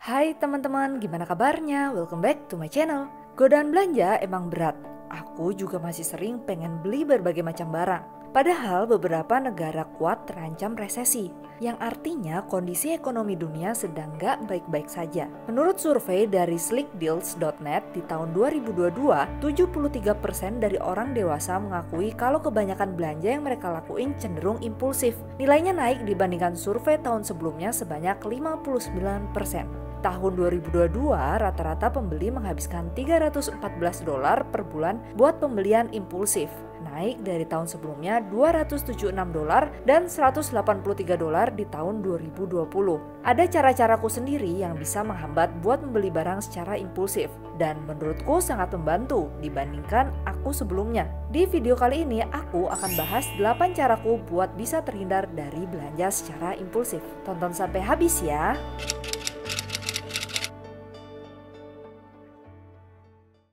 Hai teman-teman, gimana kabarnya? Welcome back to my channel. Godaan belanja emang berat. Aku juga masih sering pengen beli berbagai macam barang. Padahal beberapa negara kuat terancam resesi, yang artinya kondisi ekonomi dunia sedang gak baik-baik saja. Menurut survei dari slickdeals.net di tahun 2022, 73% dari orang dewasa mengakui kalau kebanyakan belanja yang mereka lakuin cenderung impulsif. Nilainya naik dibandingkan survei tahun sebelumnya sebanyak 59%. Tahun 2022, rata-rata pembeli menghabiskan $314 per bulan buat pembelian impulsif, naik dari tahun sebelumnya $276 dan $183 di tahun 2020. Ada cara-caraku sendiri yang bisa menghambat buat membeli barang secara impulsif, dan menurutku sangat membantu dibandingkan aku sebelumnya. Di video kali ini aku akan bahas 8 caraku buat bisa terhindar dari belanja secara impulsif. Tonton sampai habis ya.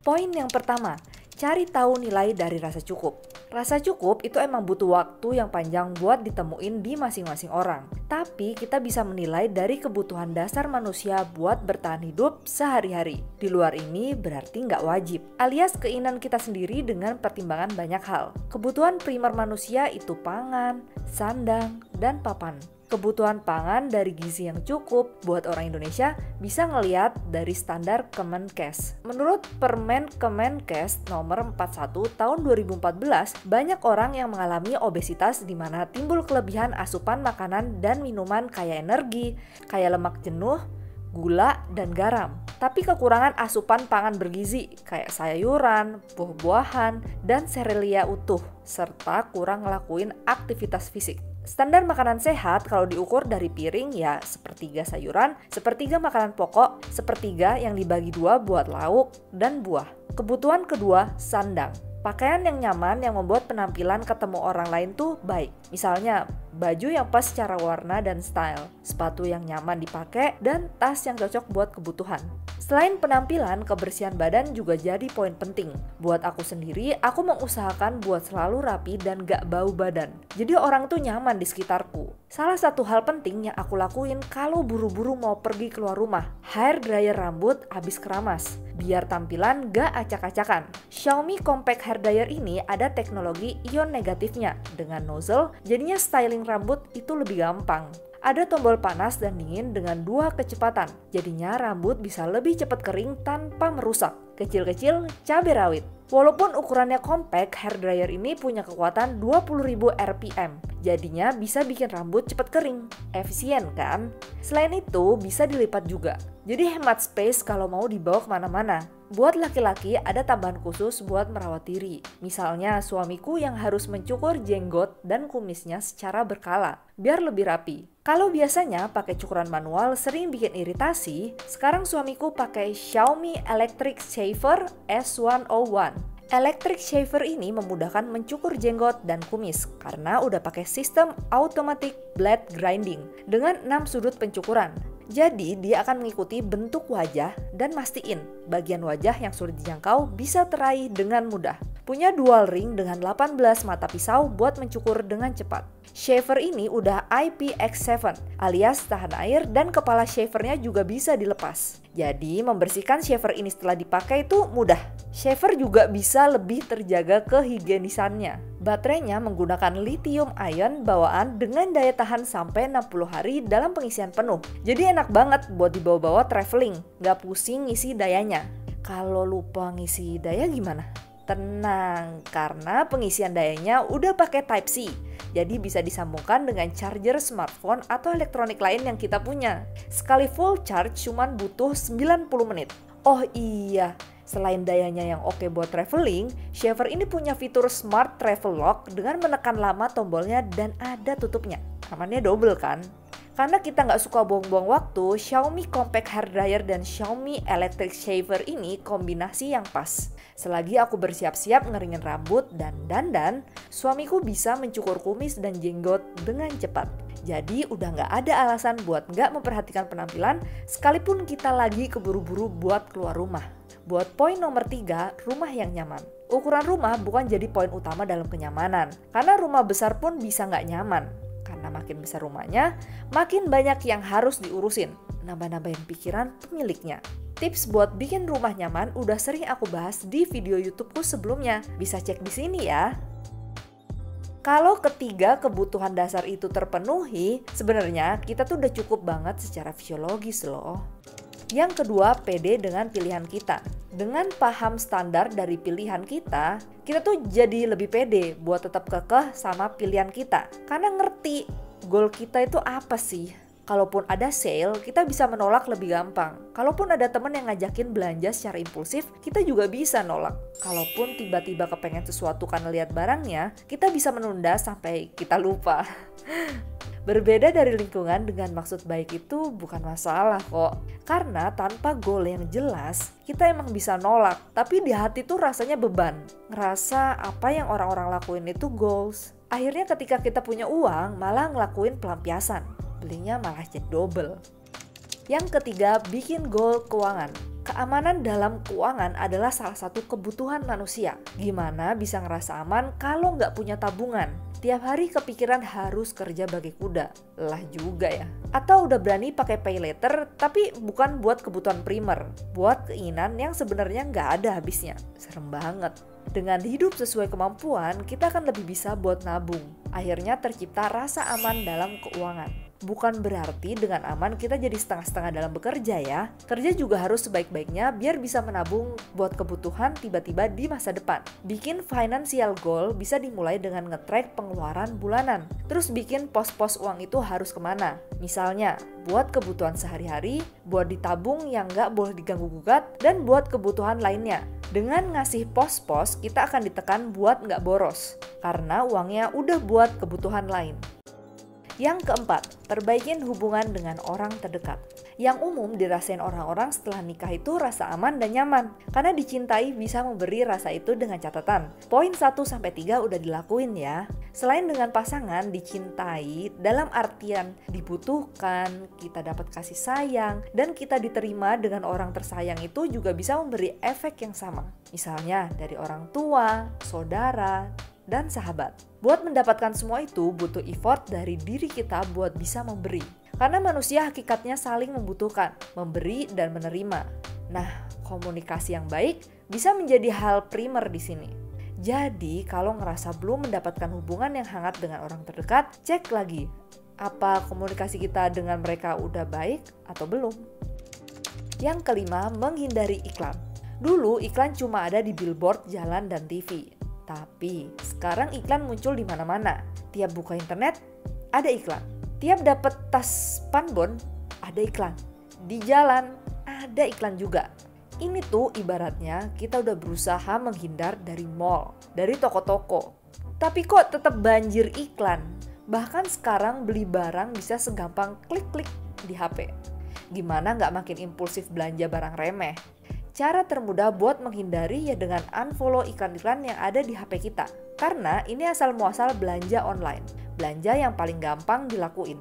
Poin yang pertama, cari tahu nilai dari rasa cukup. Rasa cukup itu emang butuh waktu yang panjang buat ditemuin di masing-masing orang. Tapi kita bisa menilai dari kebutuhan dasar manusia buat bertahan hidup sehari-hari. Di luar ini berarti nggak wajib, alias keinginan kita sendiri dengan pertimbangan banyak hal. Kebutuhan primer manusia itu pangan, sandang, dan papan. Kebutuhan pangan dari gizi yang cukup buat orang Indonesia bisa ngeliat dari standar Kemenkes. Menurut Permen Kemenkes nomor 41 tahun 2014, banyak orang yang mengalami obesitas di mana timbul kelebihan asupan makanan dan minuman kaya energi, kaya lemak jenuh, gula, dan garam. Tapi kekurangan asupan pangan bergizi kayak sayuran, buah-buahan, dan serealia utuh, serta kurang ngelakuin aktivitas fisik. Standar makanan sehat kalau diukur dari piring ya sepertiga sayuran, sepertiga makanan pokok, sepertiga yang dibagi dua buat lauk dan buah. Kebutuhan kedua, sandang. Pakaian yang nyaman yang membuat penampilan ketemu orang lain tuh baik. Misalnya, baju yang pas secara warna dan style, sepatu yang nyaman dipakai, dan tas yang cocok buat kebutuhan. Selain penampilan, kebersihan badan juga jadi poin penting. Buat aku sendiri, aku mengusahakan buat selalu rapi dan gak bau badan. Jadi orang tuh nyaman di sekitarku. Salah satu hal penting yang aku lakuin kalau buru-buru mau pergi keluar rumah, hair dryer rambut habis keramas, biar tampilan gak acak-acakan. Xiaomi Compact Hair Dryer ini ada teknologi ion negatifnya. Dengan nozzle, jadinya styling rambut itu lebih gampang. Ada tombol panas dan dingin dengan 2 kecepatan. Jadinya rambut bisa lebih cepat kering tanpa merusak. Kecil-kecil, cabai rawit. Walaupun ukurannya compact, hair dryer ini punya kekuatan 20.000 rpm. Jadinya bisa bikin rambut cepat kering. Efisien kan? Selain itu, bisa dilipat juga. Jadi hemat space kalau mau dibawa kemana-mana. Buat laki-laki ada tambahan khusus buat merawat diri. Misalnya suamiku yang harus mencukur jenggot dan kumisnya secara berkala, biar lebih rapi. Kalau biasanya pakai cukuran manual sering bikin iritasi, sekarang suamiku pakai Xiaomi Electric Shaver S101. Electric shaver ini memudahkan mencukur jenggot dan kumis karena udah pakai sistem automatic blade grinding dengan 6 sudut pencukuran. Jadi dia akan mengikuti bentuk wajah dan mastiin bagian wajah yang sulit dijangkau bisa teraih dengan mudah. Punya dual ring dengan 18 mata pisau buat mencukur dengan cepat. Shaver ini udah IPX7 alias tahan air dan kepala shavernya juga bisa dilepas. Jadi membersihkan shaver ini setelah dipakai itu mudah. Shaver juga bisa lebih terjaga kehigienisannya. Baterainya menggunakan lithium ion bawaan dengan daya tahan sampai 60 hari dalam pengisian penuh. Jadi enak banget buat dibawa-bawa traveling, nggak pusing ngisi dayanya. Kalau lupa ngisi daya gimana? Tenang, karena pengisian dayanya udah pakai Type-C. Jadi bisa disambungkan dengan charger smartphone atau elektronik lain yang kita punya. Sekali full charge cuman butuh 90 menit. Oh iya, selain dayanya yang oke buat traveling, shaver ini punya fitur Smart Travel Lock dengan menekan lama tombolnya dan ada tutupnya. Amannya double kan? Karena kita nggak suka buang-buang waktu, Xiaomi Compact Hair Dryer dan Xiaomi Electric Shaver ini kombinasi yang pas. Selagi aku bersiap-siap ngeringin rambut dan dandan, suamiku bisa mencukur kumis dan jenggot dengan cepat. Jadi udah nggak ada alasan buat nggak memperhatikan penampilan sekalipun kita lagi keburu-buru buat keluar rumah. Buat poin nomor 3, rumah yang nyaman. Ukuran rumah bukan jadi poin utama dalam kenyamanan, karena rumah besar pun bisa nggak nyaman. Karena makin besar rumahnya, makin banyak yang harus diurusin. nambah-nambahin pikiran pemiliknya. Tips buat bikin rumah nyaman udah sering aku bahas di video YouTubeku sebelumnya. Bisa cek di sini ya. Kalau ketiga kebutuhan dasar itu terpenuhi, sebenarnya kita tuh udah cukup banget secara fisiologis loh. Yang kedua, pede dengan pilihan kita. Dengan paham standar dari pilihan kita tuh jadi lebih pede buat tetap kekeh sama pilihan kita. Karena ngerti goal kita itu apa sih. Kalaupun ada sale, kita bisa menolak lebih gampang. Kalaupun ada temen yang ngajakin belanja secara impulsif, kita juga bisa nolak. Kalaupun tiba-tiba kepengen sesuatu karena lihat barangnya, kita bisa menunda sampai kita lupa. Berbeda dari lingkungan dengan maksud baik itu bukan masalah kok. Karena tanpa goal yang jelas, kita emang bisa nolak. Tapi di hati tuh rasanya beban. Ngerasa apa yang orang-orang lakuin itu goals. Akhirnya ketika kita punya uang, malah ngelakuin pelampiasan. Belinya malah jadi double. Yang ketiga, bikin goal keuangan. Keamanan dalam keuangan adalah salah satu kebutuhan manusia. Gimana bisa ngerasa aman kalau nggak punya tabungan? Tiap hari kepikiran harus kerja bagai kuda. Lelah juga ya. Atau udah berani pakai pay later tapi bukan buat kebutuhan primer. Buat keinginan yang sebenarnya nggak ada habisnya. Serem banget. Dengan hidup sesuai kemampuan, kita akan lebih bisa buat nabung. Akhirnya tercipta rasa aman dalam keuangan. Bukan berarti dengan aman kita jadi setengah-setengah dalam bekerja ya. Kerja juga harus sebaik-baiknya biar bisa menabung buat kebutuhan tiba-tiba di masa depan. Bikin financial goal bisa dimulai dengan nge-track pengeluaran bulanan. Terus bikin pos-pos uang itu harus kemana. Misalnya, buat kebutuhan sehari-hari, buat ditabung yang nggak boleh diganggu-gugat, dan buat kebutuhan lainnya. Dengan ngasih pos-pos, kita akan ditekan buat nggak boros. Karena uangnya udah buat kebutuhan lain. Yang keempat, perbaikin hubungan dengan orang terdekat. Yang umum dirasain orang-orang setelah nikah itu rasa aman dan nyaman. Karena dicintai bisa memberi rasa itu dengan catatan. Poin 1-3 udah dilakuin ya. Selain dengan pasangan, dicintai dalam artian dibutuhkan, kita dapat kasih sayang, dan kita diterima dengan orang tersayang itu juga bisa memberi efek yang sama. Misalnya dari orang tua, saudara, dan sahabat. Buat mendapatkan semua itu butuh effort dari diri kita buat bisa memberi. Karena manusia hakikatnya saling membutuhkan, memberi dan menerima. Nah, komunikasi yang baik bisa menjadi hal primer di sini. Jadi, kalau ngerasa belum mendapatkan hubungan yang hangat dengan orang terdekat, cek lagi. Apa komunikasi kita dengan mereka udah baik atau belum? Yang kelima, menghindari iklan. Dulu iklan cuma ada di billboard, jalan, dan TV. Tapi sekarang iklan muncul di mana-mana. Tiap buka internet ada iklan. Tiap dapat tas Panbon ada iklan. Di jalan ada iklan juga. Ini tuh ibaratnya kita udah berusaha menghindar dari mall, dari toko-toko. Tapi kok tetap banjir iklan. Bahkan sekarang beli barang bisa segampang klik-klik di HP. Gimana nggak makin impulsif belanja barang remeh? Cara termudah buat menghindari ya dengan unfollow iklan-iklan yang ada di HP kita. Karena ini asal muasal belanja online. Belanja yang paling gampang dilakuin.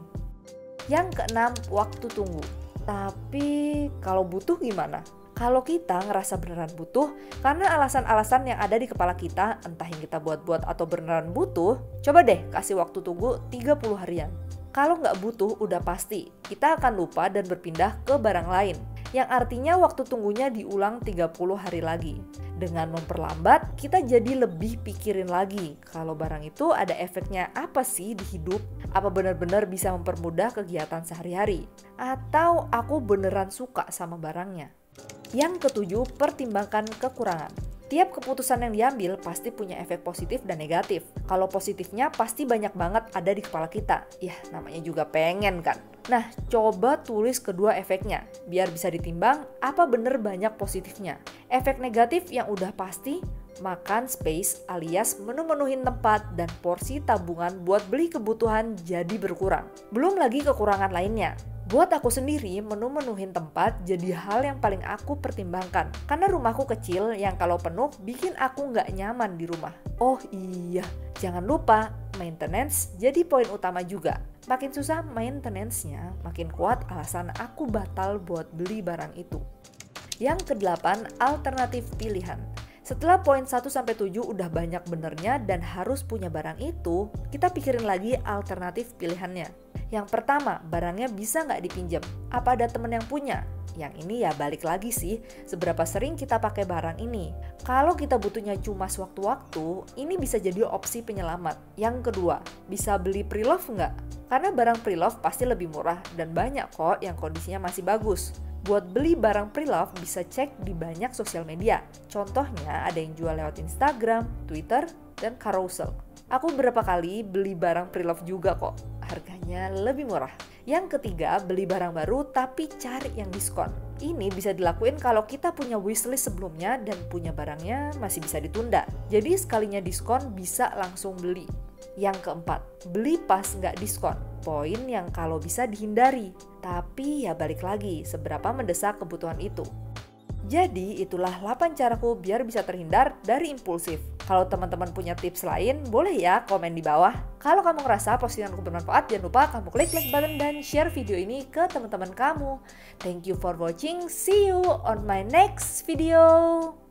Yang keenam, waktu tunggu. Tapi kalau butuh gimana? Kalau kita ngerasa beneran butuh, karena alasan-alasan yang ada di kepala kita, entah yang kita buat-buat atau beneran butuh, coba deh kasih waktu tunggu 30 harian. Kalau nggak butuh, udah pasti kita akan lupa dan berpindah ke barang lain. Yang artinya waktu tunggunya diulang 30 hari lagi. Dengan memperlambat, kita jadi lebih pikirin lagi kalau barang itu ada efeknya apa sih di hidup? Apa benar-benar bisa mempermudah kegiatan sehari-hari? Atau aku beneran suka sama barangnya? Yang ketujuh, pertimbangkan kekurangan. Tiap keputusan yang diambil pasti punya efek positif dan negatif. Kalau positifnya pasti banyak banget ada di kepala kita. Ya, namanya juga pengen kan. Nah, coba tulis kedua efeknya, biar bisa ditimbang apa bener banyak positifnya. Efek negatif yang udah pasti, makan space alias menu-menuhin tempat dan porsi tabungan buat beli kebutuhan jadi berkurang. Belum lagi kekurangan lainnya. Buat aku sendiri, menu-menuhin tempat jadi hal yang paling aku pertimbangkan. Karena rumahku kecil yang kalau penuh bikin aku nggak nyaman di rumah. Oh iya, jangan lupa maintenance jadi poin utama juga. Makin susah maintenance-nya, makin kuat alasan aku batal buat beli barang itu. Yang kedelapan, alternatif pilihan. Setelah poin 1-7 udah banyak benernya dan harus punya barang itu, kita pikirin lagi alternatif pilihannya. Yang pertama, barangnya bisa nggak dipinjam? Apa ada temen yang punya? Yang ini ya balik lagi sih, seberapa sering kita pakai barang ini. Kalau kita butuhnya cuma sewaktu-waktu, ini bisa jadi opsi penyelamat. Yang kedua, bisa beli pre-love nggak? Karena barang pre-love pasti lebih murah dan banyak kok yang kondisinya masih bagus. Buat beli barang pre-love bisa cek di banyak sosial media. Contohnya ada yang jual lewat Instagram, Twitter, dan carousel. Aku berapa kali beli barang pre-love juga kok. Harganya lebih murah. Yang ketiga, beli barang baru tapi cari yang diskon. Ini bisa dilakuin kalau kita punya wishlist sebelumnya dan punya barangnya masih bisa ditunda. Jadi sekalinya diskon bisa langsung beli. Yang keempat, beli pas nggak diskon. Poin yang kalau bisa dihindari. Tapi ya balik lagi, seberapa mendesak kebutuhan itu. Jadi itulah 8 caraku biar bisa terhindar dari impulsif. Kalau teman-teman punya tips lain, boleh ya komen di bawah. Kalau kamu ngerasa postinganku bermanfaat, jangan lupa kamu klik like button dan share video ini ke teman-teman kamu. Thank you for watching. See you on my next video.